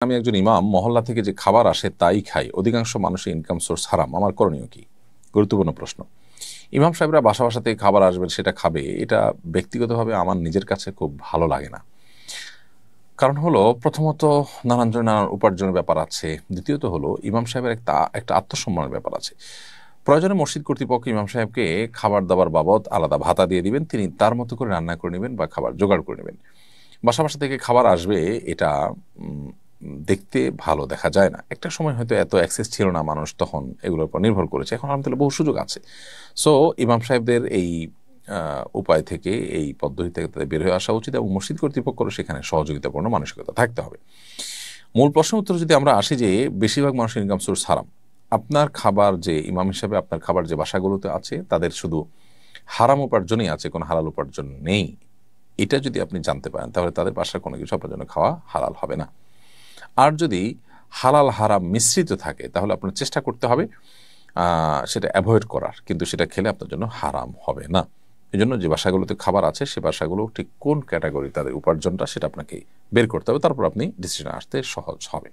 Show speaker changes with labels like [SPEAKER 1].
[SPEAKER 1] আমি একজন ইমাম, মহল্লা থেকে যে খাবার আসে তাই খাই, অধিকাংশ মানুষের ইনকাম সোর্স হারাম, আমার করণীয় কি? গুরুত্বপূর্ণ প্রশ্ন। ইমাম সাহেবরা বাসা বাসা থেকে খাবার আসবে, সেটা খাবে, এটা ব্যক্তিগতভাবে আমার নিজের কাছে খুব ভালো লাগে না। কারণ হলো, প্রথমত নানান জন নানান উপার্জনের ব্যাপার আছে, দ্বিতীয়ত হলো ইমাম সাহেবের একটা আত্মসম্মানের ব্যাপার আছে। প্রয়োজনে মসজিদ কর্তৃপক্ষ ইমাম সাহেবকে খাবার দাবার বাবদ আলাদা ভাতা দিয়ে দিবেন, তিনি তার মতো করে রান্না করে নেবেন বা খাবার জোগাড় করে নেবেন। বাসা বাসা থেকে খাবার আসবে, এটা দেখতে ভালো দেখা যায় না। একটা সময় হয়তো এত অ্যাক্সেস ছিল না, মানুষ তখন এগুলোর উপর নির্ভর করেছে, এখন আলহামদুলিল্লাহ বহু সুযোগ আছে। সো ইমাম সাহেবদের এই উপায় থেকে, এই পদ্ধতি থেকে তাদের বের হয়ে আসা উচিত, এবং মসজিদ কর্তৃপক্ষেরও সেখানে সহযোগিতাপূর্ণ মানসিকতা থাকতে হবে। মূল প্রশ্ন উত্তর যদি আমরা আসি যে বেশিরভাগ মানুষের ইনকাম সোর্স হারাম, আপনার খাবার যে ইমাম হিসাবে আপনার খাবার যে বাসাগুলোতে আছে তাদের শুধু হারাম উপার্জনই আছে, কোনো হালাল উপার্জন নেই, এটা যদি আপনি জানতে পারেন তাহলে তাদের বাসার কোনো কিছু আপনার জন্য খাওয়া হালাল হবে না। আর যদি হালাল হারাম মিশ্রিত থাকে তাহলে আপনার চেষ্টা করতে হবে সেটা অ্যাভয়েড করার, কিন্তু সেটা খেলে আপনার জন্য হারাম হবে না। এই জন্য যে বাসাগুলোতে খাবার আছে সে বাসাগুলো ঠিক কোন ক্যাটাগরি তাদের উপার্জনটা, সেটা আপনাকে বের করতে হবে, তারপর আপনি ডিসিশনে আসতে সহজ হবে।